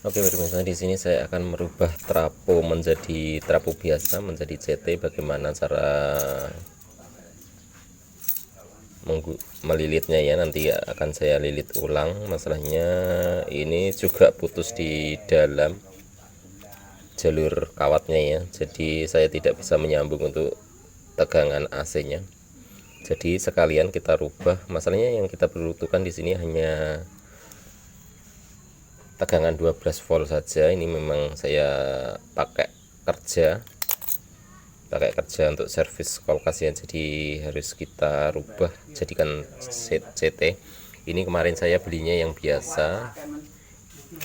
Oke, pemirsa, di sini saya akan merubah trapo menjadi trapo biasa, menjadi CT. Bagaimana cara melilitnya ya, nanti akan saya lilit ulang. Masalahnya ini juga putus di dalam jalur kawatnya ya, jadi saya tidak bisa menyambung untuk tegangan AC nya. Jadi sekalian kita rubah. Masalahnya yang kita perlukan di sini hanya tegangan 12 volt saja. Ini memang saya pakai kerja untuk servis kulkas ya, jadi harus kita rubah jadikan CT. Ini kemarin saya belinya yang biasa,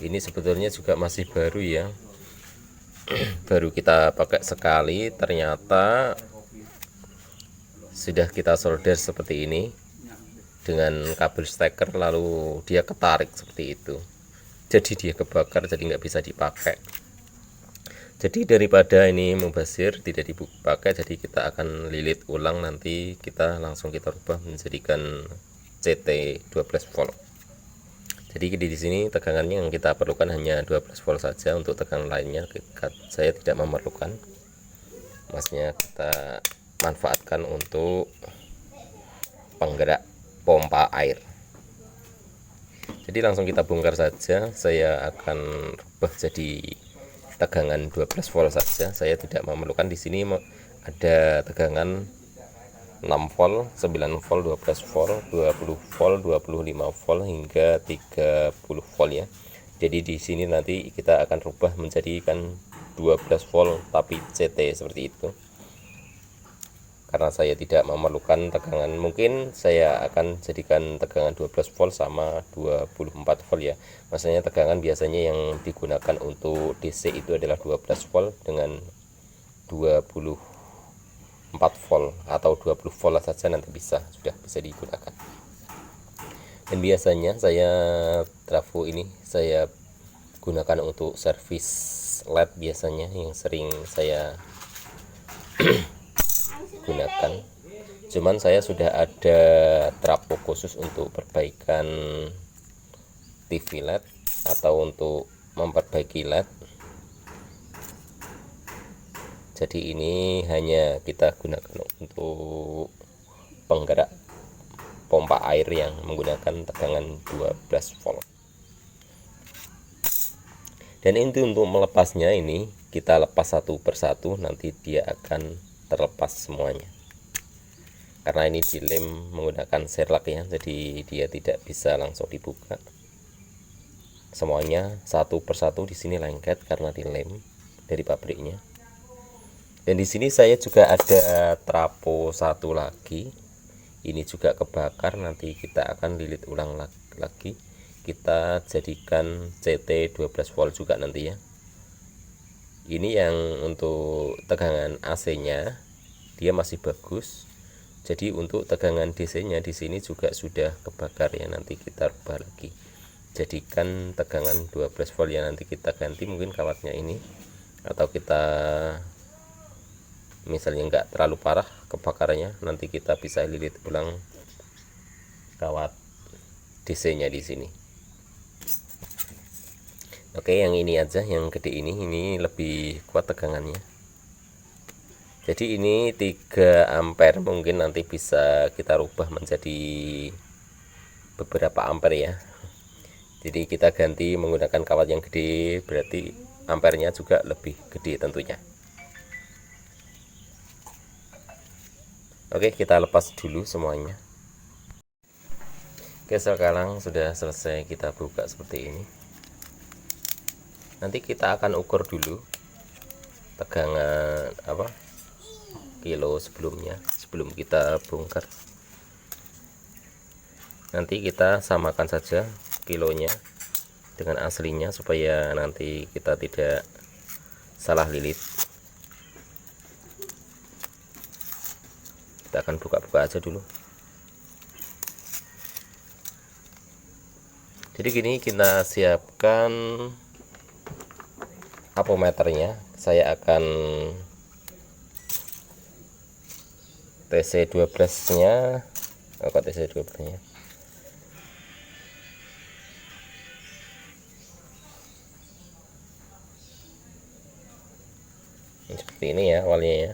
ini sebetulnya juga masih baru ya. Baru kita pakai sekali, ternyata sudah kita solder seperti ini dengan kabel steker, lalu dia ketarik seperti itu, jadi dia kebakar, jadi nggak bisa dipakai. Jadi daripada ini mubazir tidak dipakai, jadi kita akan lilit ulang, nanti kita langsung kita rubah menjadikan CT 12 volt. Jadi di sini tegangannya yang kita perlukan hanya 12 volt saja, untuk tegangan lainnya saya tidak memerlukan. Masnya kita manfaatkan untuk penggerak pompa air. Jadi langsung kita bongkar saja. Saya akan rubah jadi tegangan 12 volt saja. Saya tidak memerlukan di sini ada tegangan 6 volt, 9 volt, 12 volt, 20 volt, 25 volt hingga 30 volt ya. Jadi di sini nanti kita akan rubah menjadikan 12 volt tapi CT seperti itu. Karena saya tidak memerlukan tegangan, mungkin saya akan jadikan tegangan 12 volt sama 24 volt ya. Maksudnya tegangan biasanya yang digunakan untuk DC itu adalah 12 volt dengan 24 volt atau 20 volt saja, nanti sudah bisa digunakan. Dan biasanya saya trafo ini saya gunakan untuk servis LED, biasanya yang sering saya gunakan. Cuman saya sudah ada trafo khusus untuk perbaikan TV LED atau untuk memperbaiki LED. Jadi ini hanya kita gunakan untuk penggerak pompa air yang menggunakan tegangan 12 volt. Dan itu untuk melepasnya, ini kita lepas satu persatu, nanti dia akan terlepas semuanya. Karena ini dilem menggunakan serlak ya, jadi dia tidak bisa langsung dibuka. Semuanya satu persatu di sini lengket karena dilem dari pabriknya. Dan di sini saya juga ada trapo satu lagi. Ini juga kebakar, nanti kita akan lilit ulang lagi. Kita jadikan CT 12 volt juga nanti ya. Ini yang untuk tegangan AC-nya dia masih bagus. Jadi untuk tegangan DC-nya di sini juga sudah kebakar ya, nanti kita rubah lagi. Jadikan tegangan 12 volt ya, nanti kita ganti mungkin kawatnya ini, atau kita misalnya nggak terlalu parah kebakarannya, nanti kita bisa lilit ulang kawat DC-nya di sini. Oke, yang ini aja, yang gede ini lebih kuat tegangannya. Jadi ini 3 ampere, mungkin nanti bisa kita rubah menjadi beberapa ampere ya. Jadi kita ganti menggunakan kawat yang gede, berarti ampernya juga lebih gede tentunya. Oke, kita lepas dulu semuanya. Oke, sekarang sudah selesai, kita buka seperti ini. Nanti kita akan ukur dulu tegangan kilo sebelumnya, sebelum kita bongkar. Nanti kita samakan saja kilonya dengan aslinya supaya nanti kita tidak salah lilit. Kita akan buka-buka aja dulu. Jadi gini, kita siapkan apometernya. Saya akan TC12 nya, TC12 nya. Seperti ini ya awalnya ya.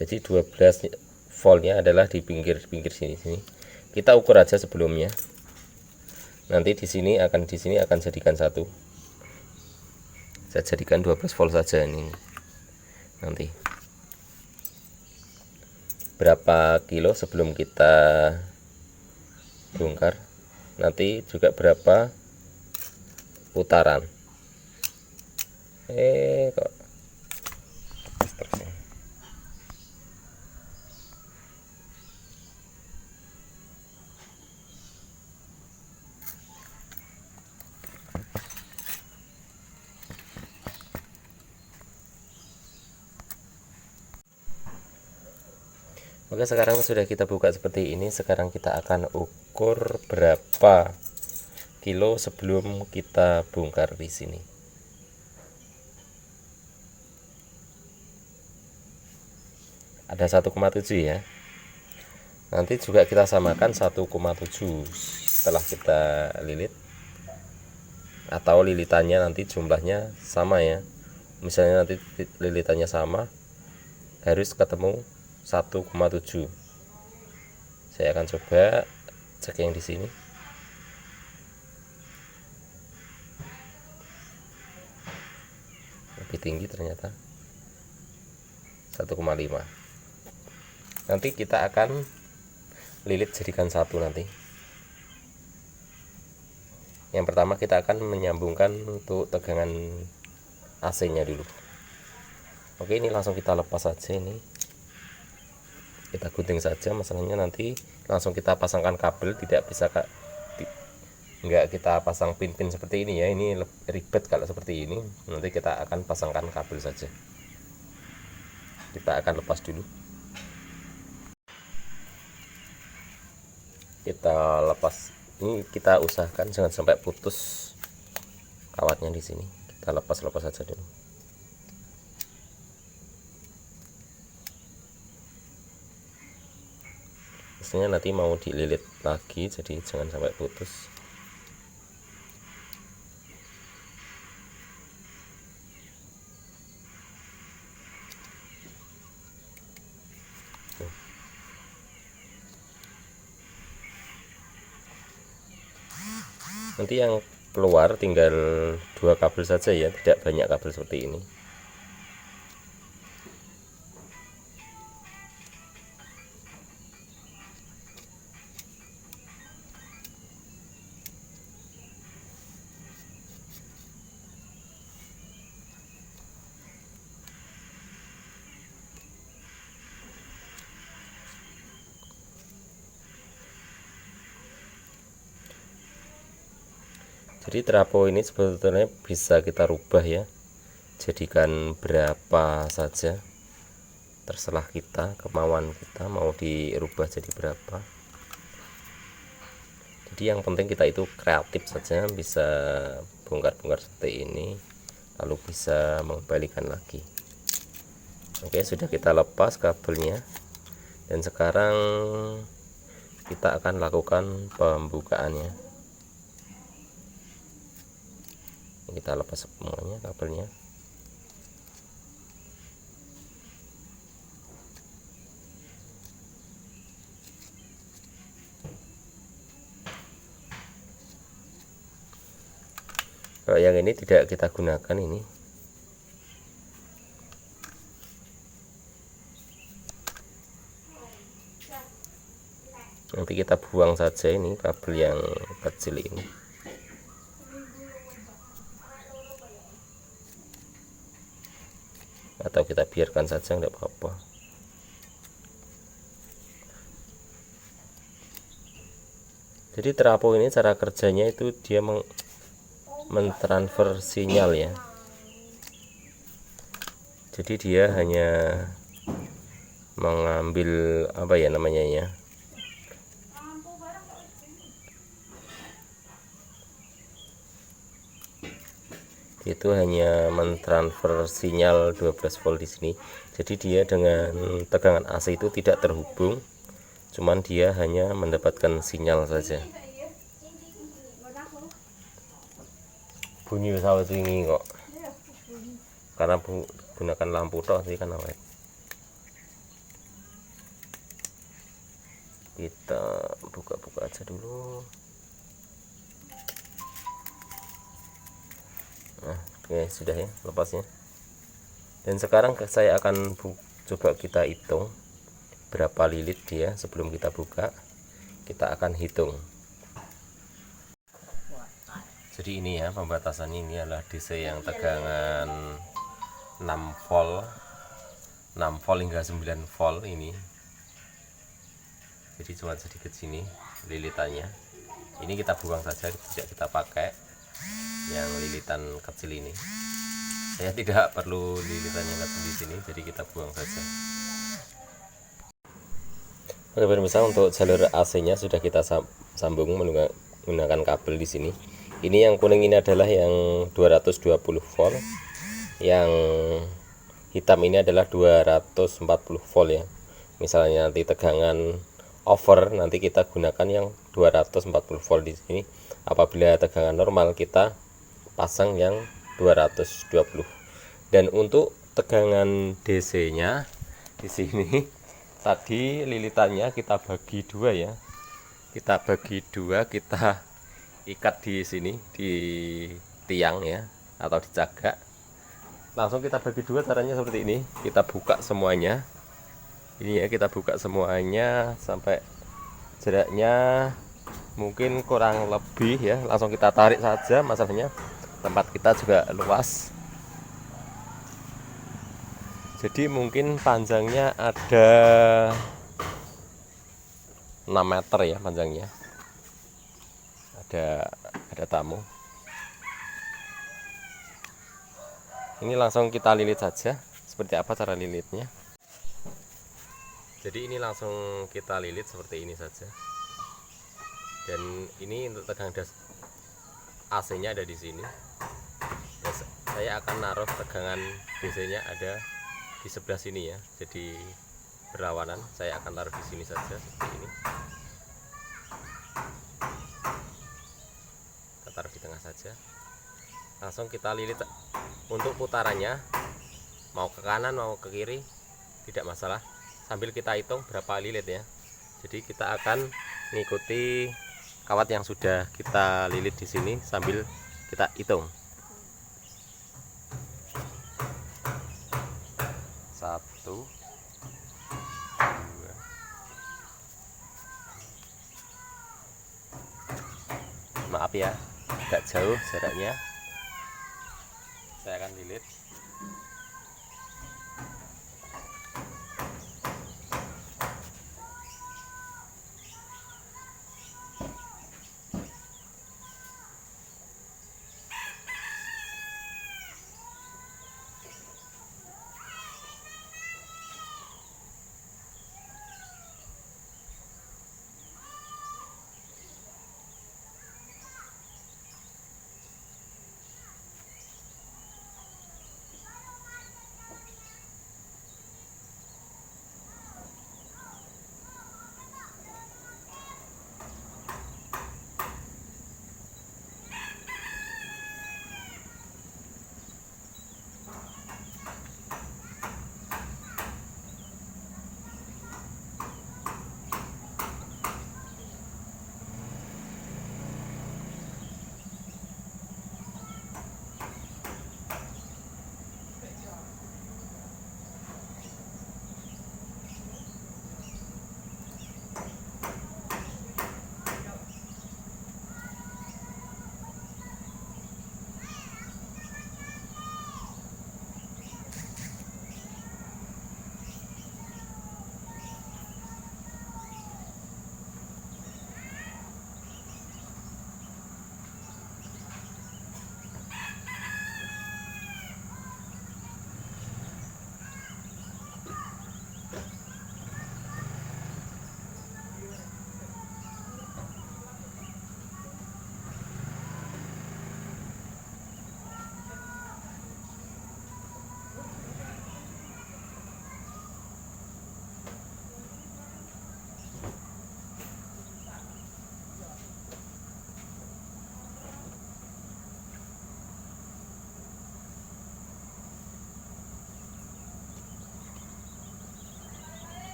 Jadi 12 voltnya adalah di pinggir sini. Kita ukur aja sebelumnya. Nanti di sini akan jadikan satu. Saya jadikan 12 volt saja ini. Nanti berapa kilo sebelum kita bongkar, nanti juga berapa putaran. Kok Oke, sekarang sudah kita buka seperti ini. Sekarang kita akan ukur berapa kilo sebelum kita bongkar di sini. Ada 1,7 ya. Nanti juga kita samakan 1,7 setelah kita lilit, atau lilitannya nanti jumlahnya sama ya. Misalnya nanti lilitannya sama, harus ketemu 1,7. Saya akan coba cek yang di sini. Lebih tinggi ternyata 1,5. Nanti kita akan lilit jadikan satu nanti. Yang pertama kita akan menyambungkan untuk tegangan AC-nya dulu. Oke, ini langsung kita lepas saja ini. Kita gunting saja, masalahnya nanti langsung kita pasangkan kabel, tidak bisa enggak kita pasang pin-pin seperti ini ya. Ini ribet kalau seperti ini. Nanti kita akan pasangkan kabel saja. Kita akan lepas dulu. Kita lepas. Ini kita usahakan jangan sampai putus kawatnya di sini. Kita lepas saja dulu. Biasanya nanti mau dililit lagi, jadi jangan sampai putus. Nanti yang keluar tinggal 2 kabel saja ya, tidak banyak kabel seperti ini. Jadi trafo ini sebetulnya bisa kita rubah ya, jadikan berapa saja, terserah kita, kemauan kita mau dirubah jadi berapa. Jadi yang penting kita itu kreatif saja, bisa bongkar-bongkar seperti ini, lalu bisa mengembalikan lagi. Oke, sudah kita lepas kabelnya, dan sekarang kita akan lakukan pembukaannya. Kita lepas semuanya kabelnya. Kalau yang ini tidak kita gunakan ini. Nanti kita buang saja ini kabel yang kecil ini. Atau kita biarkan saja, enggak apa-apa. Jadi trafo ini cara kerjanya itu dia mentransfer sinyal ya. Jadi dia hanya mengambil apa ya namanya ya, itu hanya mentransfer sinyal 12 volt di sini. Jadi dia dengan tegangan AC itu tidak terhubung, cuman dia hanya mendapatkan sinyal saja. Bunyi pesawat ini kok, karena gunakan lampu toh nanti kan awet. Kita buka-buka aja dulu. Nah, oke, sudah ya lepasnya. Dan sekarang saya akan coba kita hitung berapa lilit dia. Sebelum kita buka, kita akan hitung. Jadi ini ya pembatasan, ini adalah DC yang tegangan 6 volt 6 volt hingga 9 volt ini. Jadi cuma sedikit sini lilitannya. Ini kita buang saja, tidak kita pakai yang lilitan kecil ini. Saya tidak perlu lilitan yang kecil di sini, jadi kita buang saja. Oke pemirsa, untuk jalur AC-nya sudah kita sambung menggunakan kabel di sini. Ini yang kuning ini adalah yang 220 volt, yang hitam ini adalah 240 volt ya. Misalnya nanti tegangan over, nanti kita gunakan yang 240 volt di sini. Apabila tegangan normal, kita pasang yang 220. Dan untuk tegangan DC-nya di sini tadi lilitannya kita bagi dua ya. Kita bagi dua, kita ikat di sini di tiang ya, atau di cagak. Langsung kita bagi dua, caranya seperti ini. Kita buka semuanya. Ini ya, kita buka semuanya sampai jaraknya mungkin kurang lebih ya. Langsung kita tarik saja, masalahnya tempat kita juga luas. Jadi mungkin panjangnya ada 6 meter ya panjangnya. Ada tamu. Ini langsung kita lilit saja. Seperti apa cara lilitnya? Jadi ini langsung kita lilit seperti ini saja. Dan ini untuk tegangan AC-nya ada di sini. Ya, saya akan naruh tegangan DC-nya ada di sebelah sini ya. Jadi berlawanan. Saya akan taruh di sini saja seperti ini. Kita taruh di tengah saja. Langsung kita lilit. Untuk putarannya mau ke kanan mau ke kiri tidak masalah, sambil kita hitung berapa lilit ya. Jadi kita akan mengikuti kawat yang sudah kita lilit di sini sambil kita hitung. 1 2, maaf ya agak jauh jaraknya. Saya akan lilit.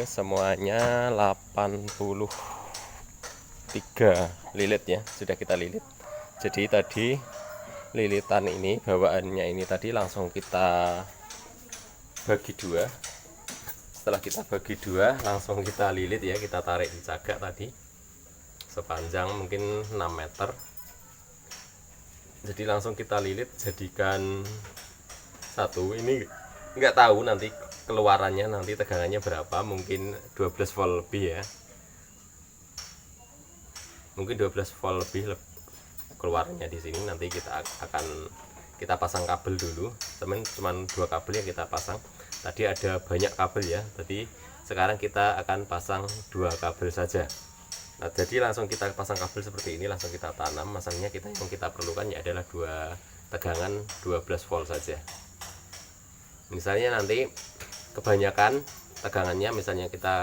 ini semuanya 83 lilit ya, sudah kita lilit. Jadi tadi lilitan ini, bawaannya ini tadi langsung kita bagi dua. Setelah kita bagi dua, langsung kita lilit ya, kita tarik di cagak tadi sepanjang mungkin 6 meter. Jadi langsung kita lilit jadikan satu. Ini nggak tahu nanti keluarannya, nanti tegangannya berapa, mungkin 12 volt lebih ya, mungkin 12 volt lebih keluarnya di sini. Nanti kita pasang kabel dulu, cuman 2 kabel yang kita pasang. Tadi ada banyak kabel ya, jadi sekarang kita akan pasang 2 kabel saja. Nah, jadi langsung kita pasang kabel seperti ini, langsung kita tanam. Masanya yang kita perlukan ya adalah 2 tegangan 12 volt saja. Misalnya nanti kebanyakan tegangannya, misalnya kita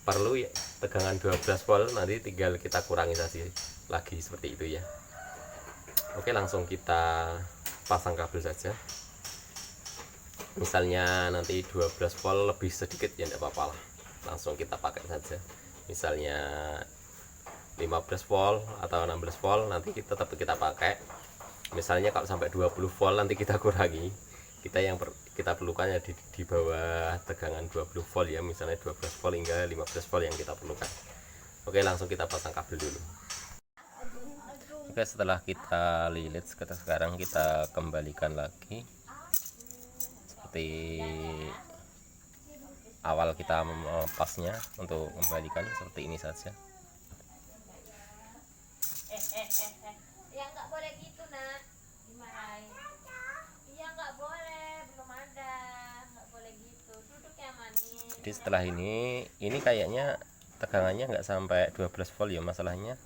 perlu ya tegangan 12 volt, nanti tinggal kita kurangi saja lagi seperti itu ya. Oke, langsung kita pasang kabel saja. Misalnya nanti 12 volt lebih sedikit ya enggak apa-apa lah, langsung kita pakai saja. Misalnya 15 volt atau 16 volt nanti tetap kita pakai. Misalnya kalau sampai 20 volt nanti kita kurangi. Kita perlukan ya di bawah tegangan 20 volt ya, misalnya 12 volt hingga 15 volt yang kita perlukan. Oke, langsung kita pasang kabel dulu. Oke, setelah kita lilit, sekarang kita kembalikan lagi seperti awal kita melepasnya. Untuk kembalikan seperti ini saja. Ya nggak boleh gitu nak, dimarahin. Iya nggak boleh, belum ada, nggak boleh gitu, duduk yang manis. Jadi setelah ini kayaknya tegangannya nggak sampai 12 volt ya. Masalahnya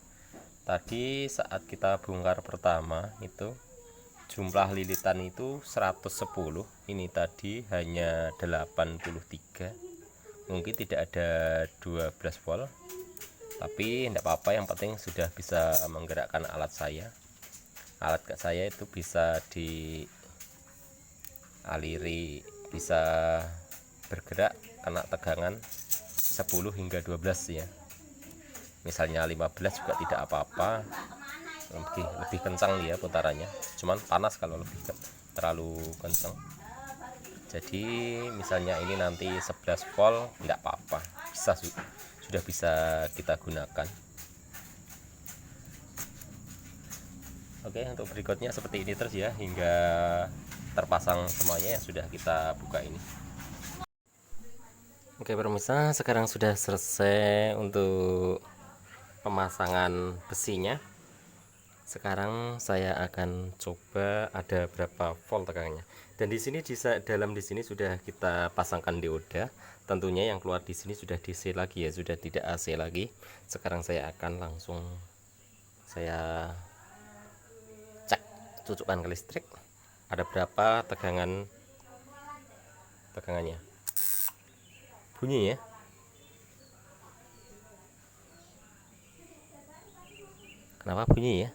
tadi saat kita bongkar pertama itu jumlah lilitan itu 110, ini tadi hanya 83, mungkin tidak ada 12 volt, tapi tidak apa-apa, yang penting sudah bisa menggerakkan alat saya itu bisa dialiri, bisa bergerak kena tegangan 10 hingga 12 ya. Misalnya 15 juga tidak apa-apa, lebih kencang dia putarannya, cuman panas kalau terlalu kencang. Jadi misalnya ini nanti 11 volt tidak apa-apa, sudah bisa kita gunakan. Oke, untuk berikutnya seperti ini terus ya hingga terpasang semuanya yang sudah kita buka ini. Oke pemirsa, sekarang sudah selesai untuk pemasangan besinya. Sekarang saya akan coba ada berapa volt tegangannya. Dan di sini dalam di sini sudah kita pasangkan dioda. Tentunya yang keluar di sini sudah DC lagi ya, sudah tidak AC lagi. Sekarang saya akan langsung cek, cocokkan ke listrik. Ada berapa tegangannya. Bunyi ya. Kenapa bunyi ya?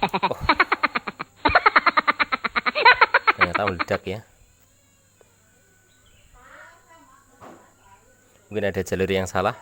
Oh. Ternyata meledak ya. Mungkin ada jalur yang salah.